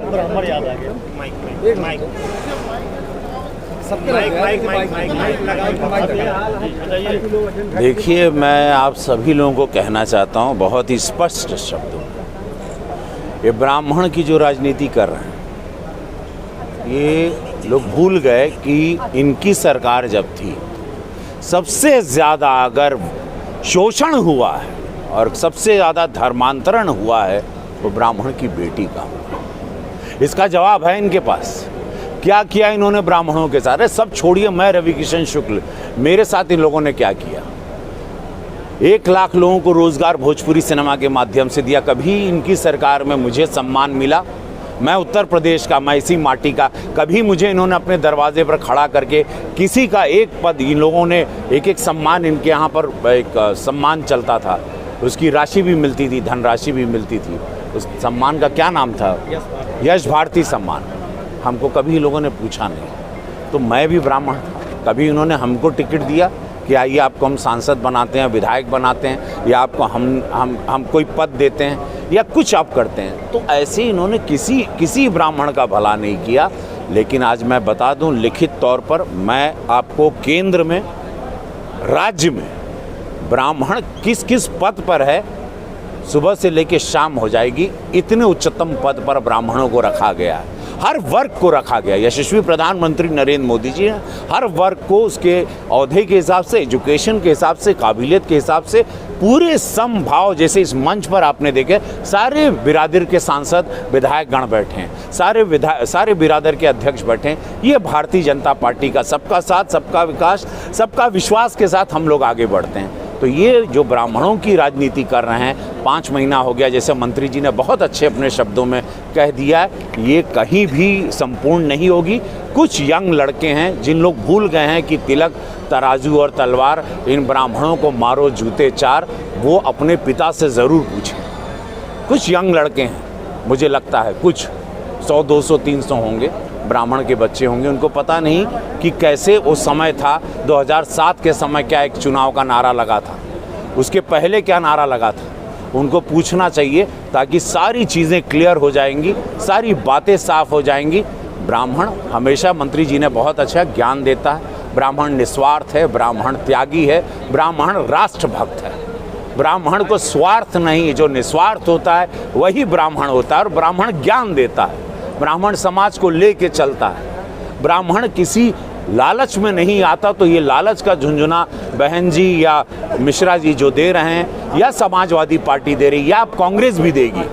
ब्राह्मण याद आ गया। माइक देखिए, मैं आप सभी लोगों को कहना चाहता हूं बहुत ही स्पष्ट शब्दों में, ये ब्राह्मण की जो राजनीति कर रहे हैं, ये लोग भूल गए कि इनकी सरकार जब थी, सबसे ज़्यादा अगर शोषण हुआ है और सबसे ज़्यादा धर्मांतरण हुआ है वो ब्राह्मण की बेटी का हुआ। इसका जवाब है इनके पास। क्या किया इन्होंने ब्राह्मणों के साथ? अरे सब छोड़िए, मैं रवि किशन शुक्ल, मेरे साथ इन लोगों ने क्या किया? 1 लाख लोगों को रोजगार भोजपुरी सिनेमा के माध्यम से दिया। कभी इनकी सरकार में मुझे सम्मान मिला? मैं उत्तर प्रदेश का, मैं इसी माटी का, कभी मुझे इन्होंने अपने दरवाजे पर खड़ा करके किसी का एक पद, इन लोगों ने एक सम्मान, इनके यहाँ पर एक सम्मान चलता था, उसकी राशि भी मिलती थी, धनराशि भी मिलती थी। उस सम्मान का क्या नाम था? यश भारती सम्मान। हमको कभी लोगों ने पूछा नहीं। तो मैं भी ब्राह्मण था। कभी उन्होंने हमको टिकट दिया कि आइए आपको हम सांसद बनाते हैं, विधायक बनाते हैं, या आपको हम कोई पद देते हैं, या कुछ आप करते हैं? तो ऐसे इन्होंने किसी ब्राह्मण का भला नहीं किया। लेकिन आज मैं बता दूं लिखित तौर पर, मैं आपको केंद्र में, राज्य में ब्राह्मण किस किस पद पर है, सुबह से लेकर शाम हो जाएगी, इतने उच्चतम पद पर ब्राह्मणों को रखा गया है। हर वर्ग को रखा गया। यशस्वी प्रधानमंत्री नरेंद्र मोदी जी ने हर वर्ग को उसके औहदे के हिसाब से, एजुकेशन के हिसाब से, काबिलियत के हिसाब से पूरे समभाव, जैसे इस मंच पर आपने देखे सारे बिरादर के सांसद विधायक गण बैठे हैं, सारे बिरादर के अध्यक्ष बैठे हैं। ये भारतीय जनता पार्टी का सबका साथ, सबका विकास, सबका विश्वास के साथ हम लोग आगे बढ़ते हैं। तो ये जो ब्राह्मणों की राजनीति कर रहे हैं, 5 महीना हो गया, जैसे मंत्री जी ने बहुत अच्छे अपने शब्दों में कह दिया है, ये कहीं भी संपूर्ण नहीं होगी। कुछ यंग लड़के हैं जिन लोग भूल गए हैं कि तिलक, तराजू और तलवार, इन ब्राह्मणों को मारो जूते 4, वो अपने पिता से ज़रूर पूछें। कुछ यंग लड़के हैं, मुझे लगता है कुछ 100, 200, 300 होंगे, ब्राह्मण के बच्चे होंगे। उनको पता नहीं कि कैसे वो समय था, 2007 के समय क्या एक चुनाव का नारा लगा था, उसके पहले क्या नारा लगा था। उनको पूछना चाहिए, ताकि सारी चीज़ें क्लियर हो जाएंगी, सारी बातें साफ हो जाएंगी। ब्राह्मण हमेशा, मंत्री जी ने बहुत अच्छा ज्ञान देता है, ब्राह्मण निस्वार्थ है, ब्राह्मण त्यागी है, ब्राह्मण राष्ट्रभक्त है। ब्राह्मण को स्वार्थ नहीं, जो निस्वार्थ होता है वही ब्राह्मण होता है। और ब्राह्मण ज्ञान देता है, ब्राह्मण समाज को लेके चलता है। ब्राह्मण किसी लालच में नहीं आता। तो ये लालच का झुंझुना बहन जी या मिश्रा जी जो दे रहे हैं, या समाजवादी पार्टी दे रही, या आप कांग्रेस भी देगी,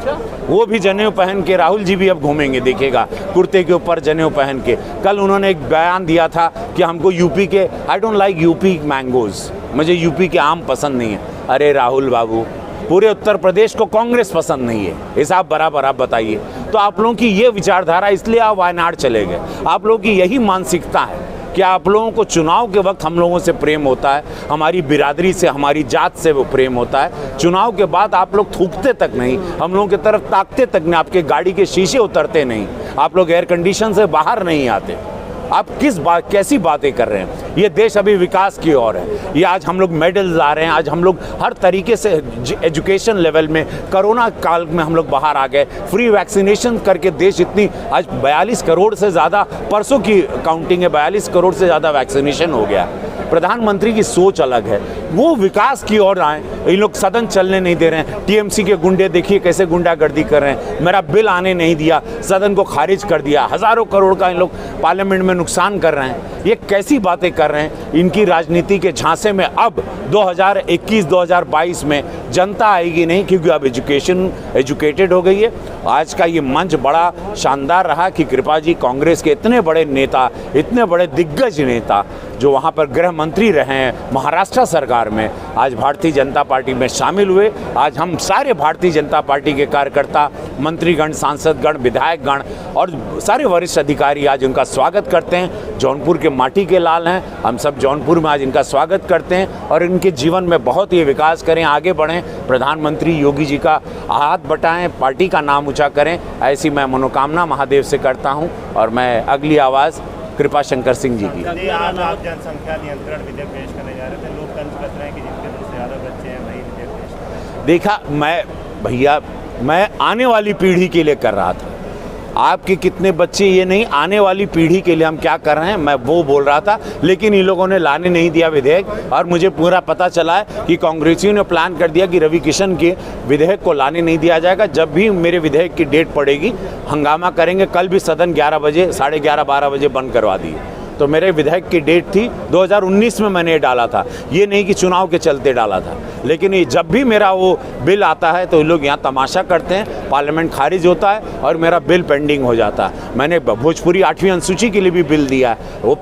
वो भी जनेऊ पहन के, राहुल जी भी अब घूमेंगे, देखिएगा, कुर्ते के ऊपर जनेऊ पहन के। कल उन्होंने एक बयान दिया था कि हमको यूपी के, I don't like UP mangoes, मुझे यूपी के आम पसंद नहीं है। अरे राहुल बाबू, पूरे उत्तर प्रदेश को कांग्रेस पसंद नहीं है, हिसाब बराबर आप बताइए। तो आप लोगों की ये विचारधारा, इसलिए आप वायनाड चले गए। आप लोगों की यही मानसिकता है कि आप लोगों को चुनाव के वक्त हम लोगों से प्रेम होता है, हमारी बिरादरी से, हमारी जात से वो प्रेम होता है। चुनाव के बाद आप लोग थूकते तक नहीं, हम लोगों की तरफ ताकते तक नहीं, आपके गाड़ी के शीशे उतरते नहीं, आप लोग एयर कंडीशन से बाहर नहीं आते। आप कैसी बातें कर रहे हैं? ये देश अभी विकास की ओर है। ये आज हम लोग मेडल ला रहे हैं, आज हम लोग हर तरीके से एजुकेशन लेवल में, कोरोना काल में हम लोग बाहर आ गए, फ्री वैक्सीनेशन करके देश इतनी, आज 42 करोड़ से ज़्यादा, परसों की काउंटिंग है, 42 करोड़ से ज़्यादा वैक्सीनेशन हो गया। प्रधानमंत्री की सोच अलग है, वो विकास की ओर आए। इन लोग सदन चलने नहीं दे रहे हैं। टीएमसी के गुंडे देखिए कैसे गुंडागर्दी कर रहे हैं, मेरा बिल आने नहीं दिया, सदन को खारिज कर दिया, हज़ारों करोड़ का इन लोग पार्लियामेंट में नुकसान कर रहे हैं। ये कैसी बातें कर रहे हैं? इनकी राजनीति के झांसे में अब 2021-2022 में जनता आएगी नहीं, क्योंकि अब एजुकेटेड हो गई है। आज का ये मंच बड़ा शानदार रहा कि कृपा जी, कांग्रेस के इतने बड़े नेता, इतने बड़े दिग्गज नेता जो वहाँ पर गृह मंत्री रहे हैं महाराष्ट्र सरकार में, आज भारतीय जनता पार्टी में शामिल हुए। आज हम सारे भारतीय जनता पार्टी के कार्यकर्ता, मंत्रीगण, सांसदगण, विधायकगण और सारे वरिष्ठ अधिकारी आज उनका स्वागत करते हैं। जौनपुर के माटी के लाल हैं, हम सब जौनपुर में आज इनका स्वागत करते हैं और इनके जीवन में बहुत ही विकास करें, आगे बढ़ें, प्रधानमंत्री योगी जी का हाथ बटाएं, पार्टी का नाम ऊँचा करें, ऐसी मैं मनोकामना महादेव से करता हूँ। और मैं अगली आवाज़ कृपा शंकर सिंह जी की। आज आप जनसंख्या नियंत्रण विधेयक पेश करने जा रहे थे, लोग तंज कस रहे हैं कि जिनके 2 से ज़्यादा बच्चे हैं वही विधेयक पेश कर रहे हैं। देखा, मैं भैया, मैं आने वाली पीढ़ी के लिए कर रहा था। आपके कितने बच्चे ये नहीं, आने वाली पीढ़ी के लिए हम क्या कर रहे हैं, मैं वो बोल रहा था। लेकिन इन लोगों ने लाने नहीं दिया विधेयक, और मुझे पूरा पता चला है कि कांग्रेसियों ने प्लान कर दिया कि रवि किशन के विधेयक को लाने नहीं दिया जाएगा। जब भी मेरे विधेयक की डेट पड़ेगी हंगामा करेंगे। कल भी सदन 11 बजे, 11:30, 12 बजे बंद करवा दिए। तो मेरे विधेयक की डेट थी 2019 में, मैंने डाला था, ये नहीं कि चुनाव के चलते डाला था। लेकिन ये जब भी मेरा वो बिल आता है तो लोग यहाँ तमाशा करते हैं, पार्लियामेंट खारिज होता है और मेरा बिल पेंडिंग हो जाता है। मैंने भोजपुरी 8वीं अनुसूची के लिए भी बिल दिया है, वो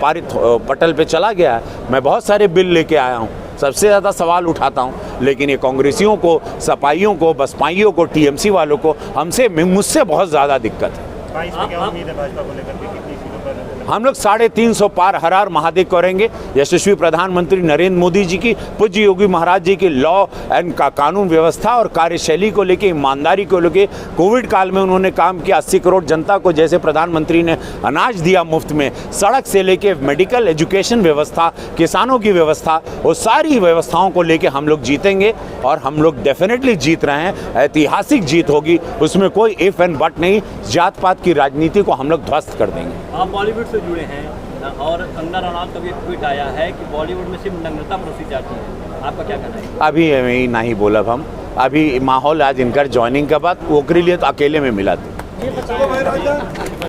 पारित पटल पे चला गया है। मैं बहुत सारे बिल लेके आया हूँ, सबसे ज़्यादा सवाल उठाता हूँ। लेकिन ये कांग्रेसियों को, सपाइयों को, बसपाइयों को, टीएमसी वालों को, मुझसे बहुत ज़्यादा दिक्कत है। 22 में क्या उम्मीद है भाजपा को लेकर के, कितनी सीटों पर? हम लोग 350 पार हर हर महादेव करेंगे। यशस्वी प्रधानमंत्री नरेंद्र मोदी जी की, पूज्य योगी महाराज जी की लॉ एंड कानून व्यवस्था और कार्यशैली को लेके, ईमानदारी को लेके, कोविड काल में उन्होंने काम किया। 80 करोड़ जनता को जैसे प्रधानमंत्री ने अनाज दिया मुफ्त में, सड़क से लेके मेडिकल, एजुकेशन व्यवस्था, किसानों की व्यवस्था, वो सारी व्यवस्थाओं को लेके हम लोग जीतेंगे। और हम लोग डेफिनेटली जीत रहे हैं, ऐतिहासिक जीत होगी, उसमें कोई इफ एंड बट नहीं। जात पात की राजनीति को हम लोग ध्वस्त कर देंगे। आप बॉलीवुड से जुड़े हैं और कंगना रनौत का भी एक ट्वीट आया है कि बॉलीवुड में सिर्फ नग्नता परोसी जाती है, आपका क्या कहना है? अभी नहीं बोला हम, अभी माहौल आज इनका ज्वाइनिंग का बाद, ओकरे लिए तो अकेले में मिला था।